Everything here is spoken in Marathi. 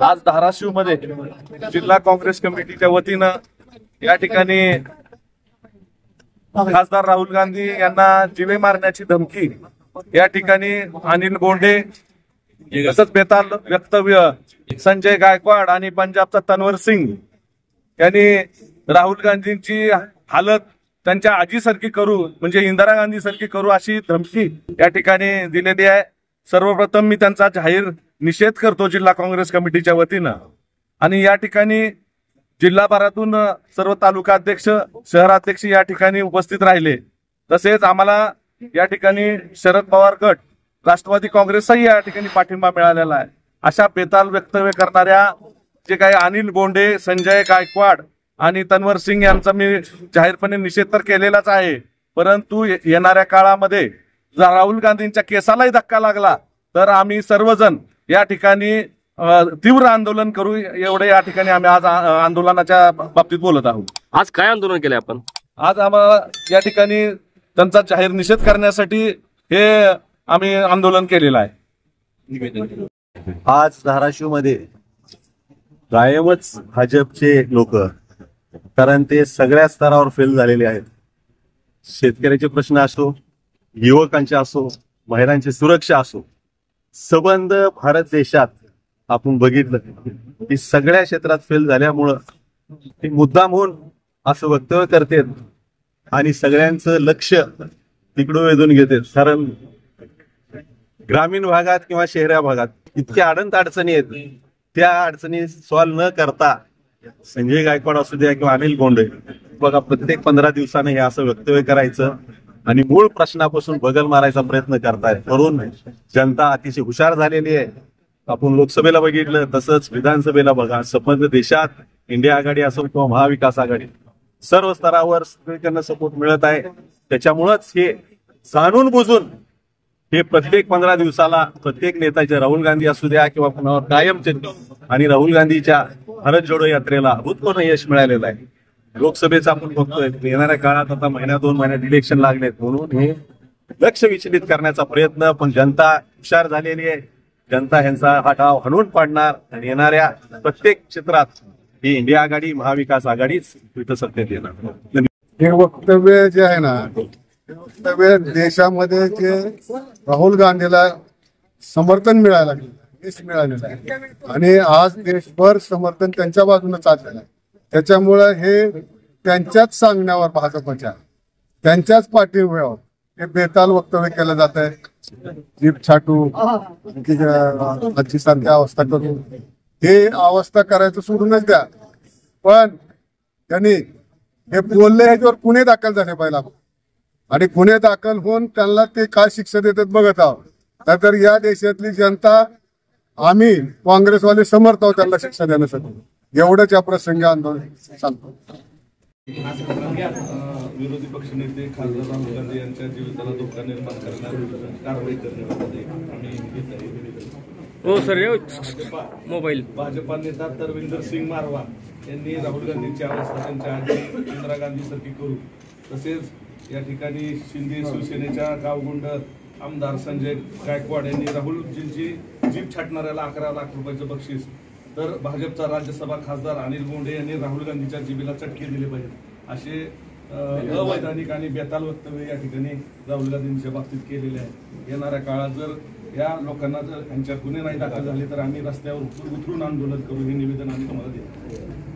आज धाराशिव मध्ये जिल्हा काँग्रेस कमिटीच्या वतीनं या ठिकाणी खासदार राहुल गांधी यांना जीवे मारण्याची धमकी या ठिकाणी अनिल बोंडे तसंच बेताल वक्तव्य संजय गायकवाड आणि पंजाबचा तन्वर सिंग यांनी राहुल गांधींची हालत त्यांच्या आजीसारखी करू म्हणजे इंदिरा गांधी सारखी करू अशी धमकी या ठिकाणी दिलेली आहे। सर्वप्रथम मी त्यांचा जाहीर निषेध करतो जिल्हा काँग्रेस कमिटीच्या वतीनं आणि या ठिकाणी जिल्हाभरातून सर्व तालुका अध्यक्ष शहराध्यक्ष या ठिकाणी उपस्थित राहिले। तसेच आम्हाला या ठिकाणी शरद पवार गट राष्ट्रवादी काँग्रेसचाही या ठिकाणी पाठिंबा मिळालेला आहे। अशा बेताल वक्तव्य करणाऱ्या जे काही अनिल बोंडे संजय गायकवाड आणि तन्वर सिंग यांचा मी जाहीरपणे निषेध तर केलेलाच आहे, परंतु येणाऱ्या काळामध्ये जर राहुल गांधींच्या केसालाही धक्का लागला तर आम्ही सर्वजण या ठिकाणी तीव्र आंदोलन करू एवढे या ठिकाणी आम्ही आज आंदोलनाच्या बाबतीत बोलत आहोत। आज काय आंदोलन केले आपण? आज आम्हाला या ठिकाणी त्यांचा जाहीर निषेध करण्यासाठी हे आम्ही आंदोलन केलेलं आहे। आज धाराशिव मध्ये कायमच भाजपचे लोक, कारण ते सगळ्या स्तरावर फेल झालेले आहेत। शेतकऱ्याचे प्रश्न असो, युवकांचे असो, महिलांची सुरक्षा असो, संबंध भारत देशात आपण बघितलं की सगळ्या क्षेत्रात फेल झाल्यामुळं ते मुद्दाम होऊन असं वक्तव्य करतात आणि सगळ्यांचं लक्ष तिकडं वेधून घेतात। कारण ग्रामीण भागात किंवा शहरा भागात इतक्या अडंत अडचणी आहेत, त्या अडचणी सॉल्व्ह न करता संजय गायकवाड असू द्या किंवा अनिल बोंडे बघा प्रत्येक 15 दिवसानं हे असं वक्तव्य करायचं आणि मूळ प्रश्नापासून बगल मारायचा प्रयत्न करतायत। म्हणून जनता अतिशय हुशार झालेली आहे। आपण लोकसभेला बघितलं, तसंच विधानसभेला बघा, संपूर्ण देशात इंडिया आघाडी असो किंवा महाविकास आघाडी सर्व स्तरावर सगळीकडनं सपोर्ट मिळत आहे। त्याच्यामुळेच हे जाणून बुजून हे प्रत्येक 15 दिवसाला प्रत्येक नेत्याचे राहुल गांधी असू द्या किंवा कुणावर कायमचे आणि राहुल गांधीच्या भारत जोडो यात्रेला अभूतपूर्व यश मिळालेलं आहे। लोकसभेचं आपण बघतोय येणाऱ्या काळात आता महिन्या 2 महिन्यात इलेक्शन लागलेत, म्हणून हे लक्ष विचलित करण्याचा प्रयत्न, पण जनता हुशार झालेली आहे। जनता ह्यांचा हा डाव हाणून पाडणार आणि येणाऱ्या प्रत्येक क्षेत्रात ही इंडिया आघाडी महाविकास आघाडीच इथं सत्तेत येणार। हे वक्तव्य जे आहे ना, वक्तव्य देशामध्ये जे राहुल गांधीला समर्थन मिळायला लागलं, यश मिळालेलं आहे आणि आज देशभर समर्थन त्यांच्या बाजूने चाललेलं आहे। त्याच्यामुळे हे त्यांच्याच सांगण्यावर भाजपच्या त्यांच्याच पाठिंब्यावर हे बेताल वक्तव्य केलं जात आहे। जीप छाटू सारख्या अवस्था करून हे अवस्था करायचं सोडूनच द्या, पण त्यांनी हे बोलले ह्याच्यावर गुन्हे दाखल झाले पाहिजे आणि गुन्हे दाखल होऊन त्यांना ते काय शिक्षा देतात बघत आहोत। तर या देशातली जनता आम्ही काँग्रेसवाले समर्थ आहोत त्यांना शिक्षा देण्यासाठी। एवढंच या प्रसंगी आंदोलन सांगतो। विरोधी पक्षनेते खासदार राहुल गांधी यांच्या जीविताला धोका निर्माण करणार कारवाई करण्यामध्ये हो सर मोबाईल भाजपा नेता तरविंदर सिंग मारवा यांनी राहुल गांधींची अवस्था त्यांच्या आजी इंदिरा गांधी सारखी करू, तसेच या ठिकाणी शिंदे शिवसेनेच्या गावगुंड आमदार संजय गायकवाड यांनी राहुलजींची जीप छाटणाऱ्याला 11 लाख रुपयाचं बक्षीस, तर भाजपचा राज्यसभा खासदार अनिल बोंडे यांनी राहुल गांधीच्या जिभेला चटके दिले पाहिजेत असे अवैधानिक आणि बेताल वक्तव्य या ठिकाणी राहुल गांधींच्या बाबतीत केलेले आहे। येणाऱ्या काळात जर या लोकांना जर यांच्या गुन्हे नाही दाखल झाले तर आम्ही रस्त्यावर उतरून आंदोलन करू, हे निवेदन आम्ही तुम्हाला देतो।